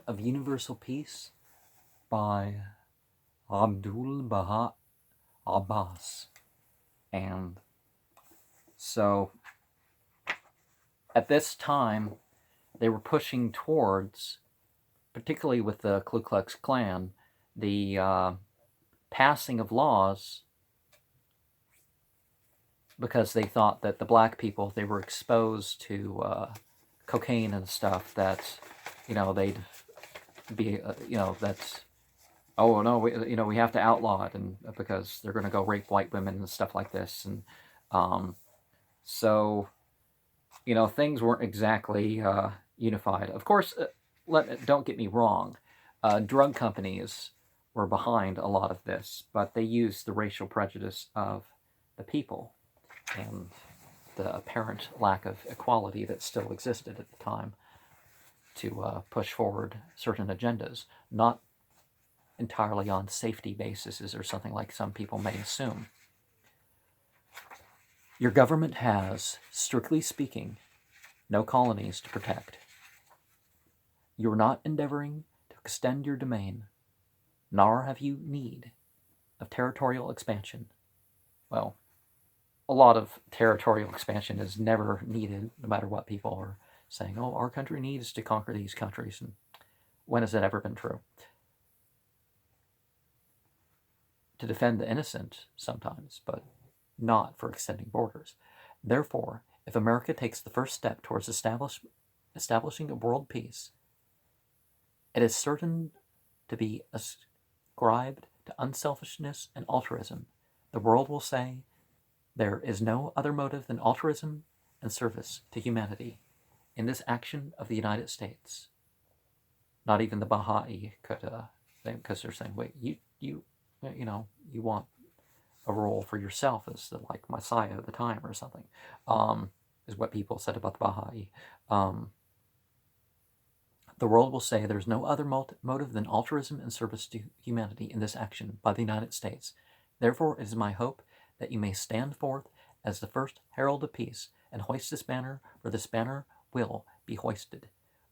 of Universal Peace by Abdul Baha Abbas. And so at this time, they were pushing towards, particularly with the Ku Klux Klan, the passing of laws because they thought that the black people, if they were exposed to cocaine and stuff, that, they'd be, that's, oh no, we have to outlaw it, and because they're going to go rape white women and stuff like this, and so things weren't exactly unified. Of course, don't get me wrong, drug companies were behind a lot of this, but they used the racial prejudice of the people and the apparent lack of equality that still existed at the time to push forward certain agendas, not entirely on safety bases or something like some people may assume. Your government has, strictly speaking, no colonies to protect. You are not endeavoring to extend your domain, nor have you need of territorial expansion. Well, a lot of territorial expansion is never needed, no matter what people are saying. Oh, our country needs to conquer these countries. And when has that ever been true? To defend the innocent sometimes, but not for extending borders. Therefore, if America takes the first step towards establishing a world peace, it is certain to be ascribed to unselfishness and altruism. The world will say, there is no other motive than altruism and service to humanity in this action of the United States. Not even the Baha'i could, because they're saying, wait, you want a role for yourself as the Messiah of the time or something, is what people said about the Baha'i. The world will say there's no other motive than altruism and service to humanity in this action by the United States. Therefore, it is my hope that you may stand forth as the first herald of peace and hoist this banner, for this banner will be hoisted.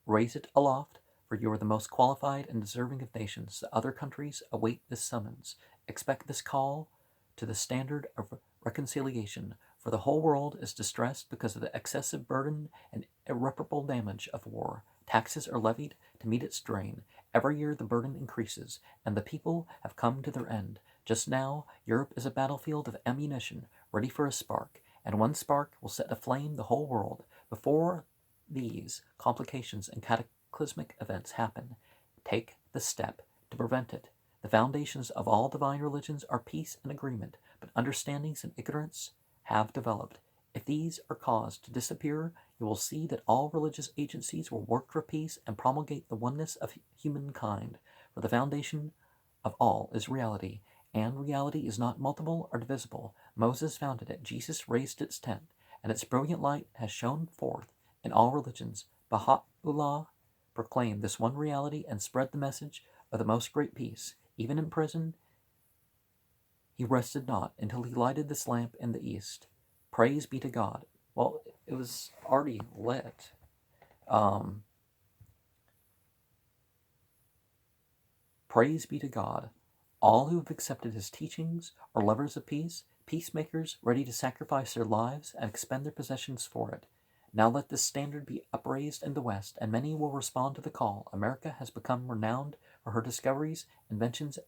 Raise it aloft, for you are the most qualified and deserving of nations. The other countries await this summons. Expect this call to the standard of reconciliation, for the whole world is distressed because of the excessive burden and irreparable damage of war. Taxes are levied to meet its drain. Every year the burden increases, and the people have come to their end. Just now, Europe is a battlefield of ammunition, ready for a spark, and one spark will set aflame the whole world. Before these complications and cataclysmic events happen, take the step to prevent it. The foundations of all divine religions are peace and agreement, but understandings and ignorance have developed. If these are caused to disappear, you will see that all religious agencies will work for peace and promulgate the oneness of humankind, for the foundation of all is reality, and reality is not multiple or divisible. Moses founded it, Jesus raised its tent, and its brilliant light has shone forth in all religions. Baha'u'llah proclaimed this one reality and spread the message of the most great peace. Even in prison, he rested not until he lighted this lamp in the east. Praise be to God. Well, it was already lit. Praise be to God. All who have accepted his teachings are lovers of peace, peacemakers ready to sacrifice their lives and expend their possessions for it. Now let this standard be upraised in the West, and many will respond to the call. America has become renowned for her discoveries, inventions,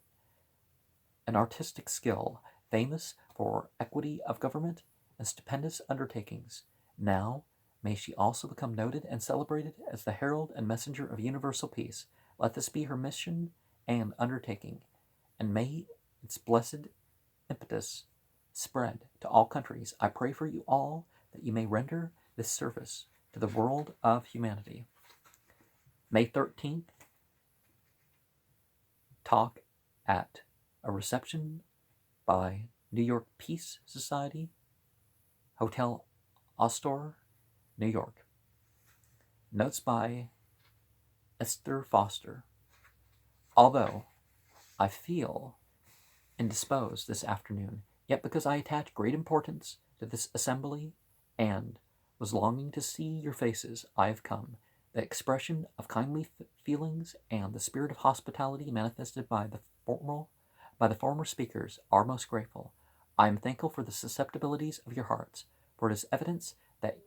and artistic skill, famous for equity of government and stupendous undertakings. Now may she also become noted and celebrated as the herald and messenger of universal peace. Let this be her mission and undertaking, and may its blessed impetus spread to all countries. I pray for you all that you may render this service to the world of humanity. May 13th, talk at a reception by New York Peace Society, Hotel Astor, New York. Notes by Esther Foster. Although I feel indisposed this afternoon, yet because I attach great importance to this assembly and was longing to see your faces, I have come. The expression of kindly feelings and the spirit of hospitality manifested by the former speakers are most grateful. I am thankful for the susceptibilities of your hearts, for it is evidence that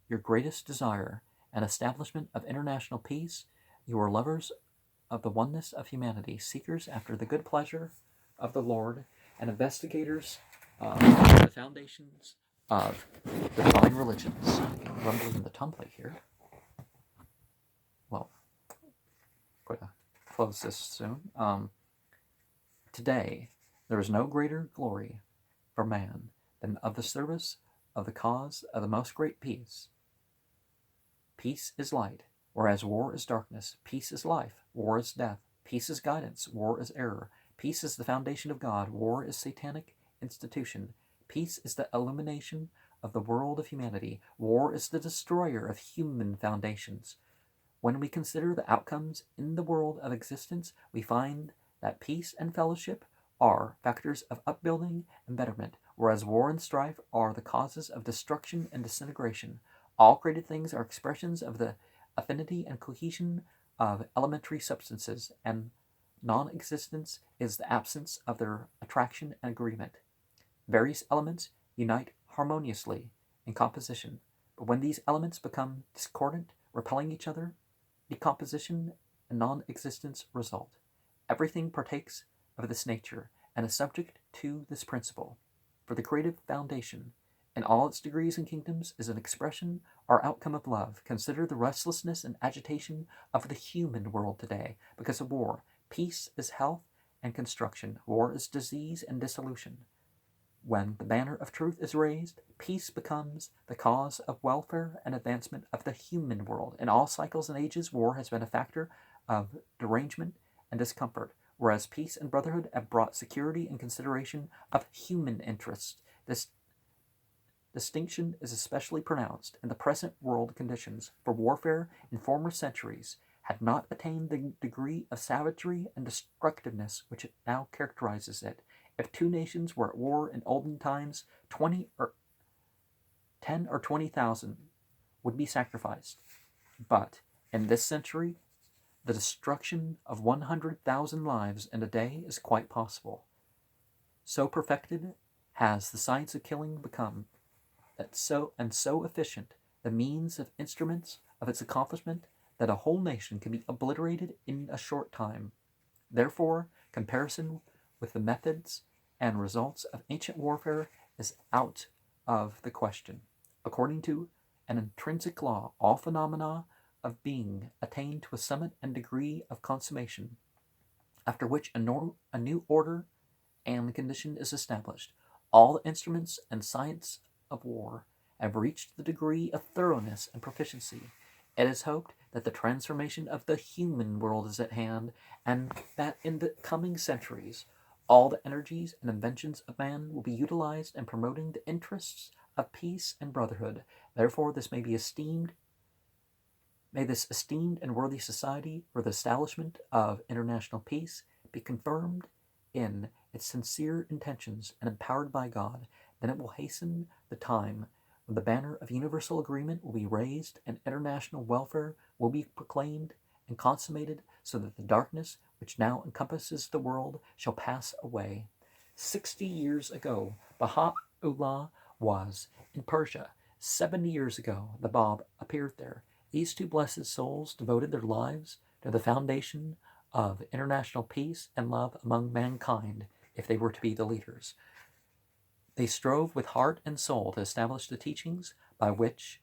your greatest desire and establishment of international peace, you are lovers of the oneness of humanity, seekers after the good pleasure of the Lord, and investigators of the foundations of the divine religions. Rumbling in the tumbler here. Well, I'm going to close this soon. Today, there is no greater glory for man than of the service of the cause of the most great peace. Peace is light, whereas war is darkness. Peace is life, war is death. Peace is guidance, war is error. Peace is the foundation of God, war is satanic institution. Peace is the illumination of the world of humanity. War is the destroyer of human foundations. When we consider the outcomes in the world of existence, we find that peace and fellowship are factors of upbuilding and betterment, whereas war and strife are the causes of destruction and disintegration. All created things are expressions of the affinity and cohesion of elementary substances, and non-existence is the absence of their attraction and agreement. Various elements unite harmoniously in composition, but when these elements become discordant, repelling each other, decomposition and non-existence result. Everything partakes of this nature and is subject to this principle. For the creative foundation, in all its degrees and kingdoms, is an expression or outcome of love. Consider the restlessness and agitation of the human world today because of war. Peace is health and construction. War is disease and dissolution. When the banner of truth is raised, peace becomes the cause of welfare and advancement of the human world. In all cycles and ages, war has been a factor of derangement and discomfort, whereas peace and brotherhood have brought security and consideration of human interests. This distinction is especially pronounced in the present world conditions, for warfare in former centuries had not attained the degree of savagery and destructiveness which it now characterizes it. If two nations were at war in olden times, 10 or 20,000 would be sacrificed. But in this century, the destruction of 100,000 lives in a day is quite possible. So perfected has the science of killing become, that so efficient the means of instruments of its accomplishment, that a whole nation can be obliterated in a short time. Therefore, comparison with the methods and results of ancient warfare is out of the question. According to an intrinsic law, all phenomena of being attain to a summit and degree of consummation, after which a new order and condition is established. All the instruments and science of war have reached the degree of thoroughness and proficiency. It is hoped that the transformation of the human world is at hand, and that in the coming centuries all the energies and inventions of man will be utilized in promoting the interests of peace and brotherhood. Therefore, this may this esteemed and worthy society for the establishment of international peace be confirmed in its sincere intentions and empowered by God. Then it will hasten the time when the banner of universal agreement will be raised and international welfare will be proclaimed and consummated, so that the darkness which now encompasses the world shall pass away. 60 years ago, Baha'u'llah was in Persia. 70 years ago, the Bab appeared there. These two blessed souls devoted their lives to the foundation of international peace and love among mankind, if they were to be the leaders. They strove with heart and soul to establish the teachings by which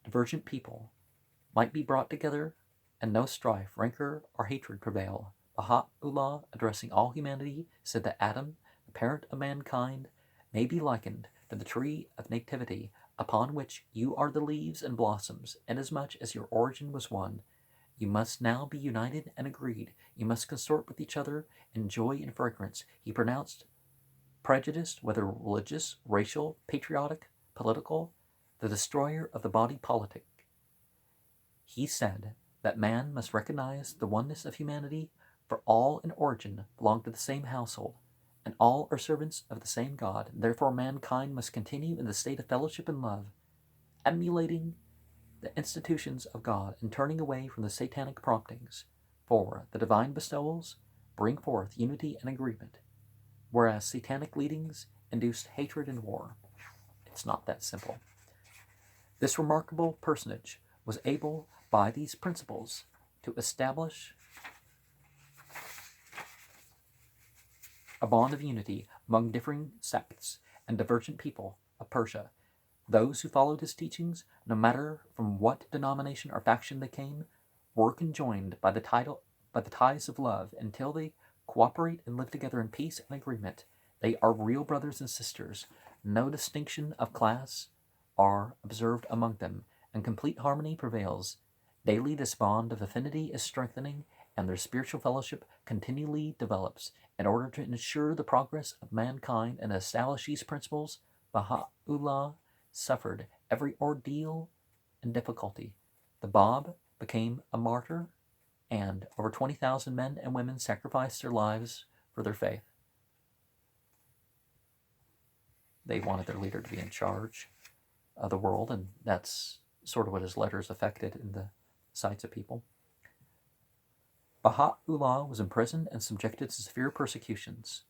divergent people might be brought together and no strife, rancor, or hatred prevail. Baha'u'llah, addressing all humanity, said that Adam, the parent of mankind, may be likened to the tree of nativity, upon which you are the leaves and blossoms, inasmuch as your origin was one. You must now be united and agreed. You must consort with each other in joy and fragrance. He pronounced prejudice, whether religious, racial, patriotic, political, the destroyer of the body politic. He said that man must recognize the oneness of humanity, for all in origin belong to the same household, and all are servants of the same God. Therefore mankind must continue in the state of fellowship and love, emulating the institutions of God and turning away from the satanic promptings for the divine bestowals bring forth unity and agreement, whereas satanic leadings induce hatred and war. It's not that simple. This remarkable personage was able, by these principles, to establish a bond of unity among differing sects and divergent people of Persia. Those who followed his teachings, no matter from what denomination or faction they came, were conjoined by the ties of love until they cooperate and live together in peace and agreement. They are real brothers and sisters. No distinction of class are observed among them, and complete harmony prevails. Daily this bond of affinity is strengthening, and their spiritual fellowship continually develops. In order to ensure the progress of mankind and establish these principles, Baha'u'llah suffered every ordeal and difficulty. The Bab became a martyr, and over 20,000 men and women sacrificed their lives for their faith. They wanted their leader to be in charge of the world, and that's sort of what his letters affected in the sights of people. Baha'u'llah was imprisoned and subjected to severe persecutions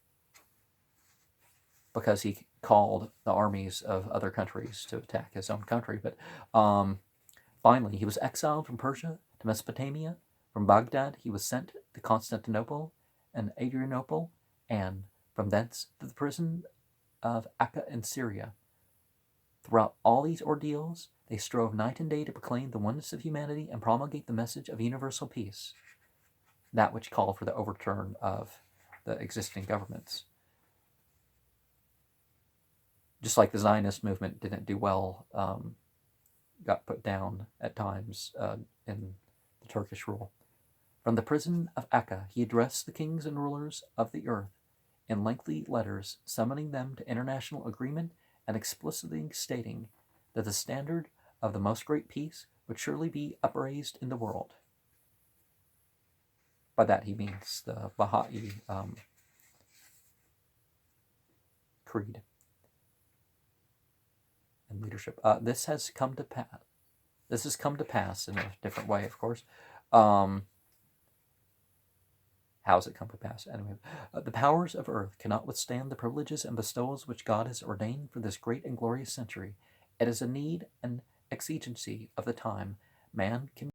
because he called the armies of other countries to attack his own country. But finally, he was exiled from Persia to Mesopotamia. From Baghdad, he was sent to Constantinople and Adrianople, and from thence to the prison of Akka in Syria. Throughout all these ordeals, they strove night and day to proclaim the oneness of humanity and promulgate the message of universal peace, that which called for the overturn of the existing governments. Just like the Zionist movement didn't do well, got put down at times in the Turkish rule. From the prison of Akka, he addressed the kings and rulers of the earth in lengthy letters, summoning them to international agreement and explicitly stating that the standard of the most great peace would surely be upraised in the world. By that he means the Baha'i creed and leadership. This has come to pass. This has come to pass in a different way, of course. How's it come to pass? Anyway, the powers of earth cannot withstand the privileges and bestowals which God has ordained for this great and glorious century. It is a need and exigency of the time. Man can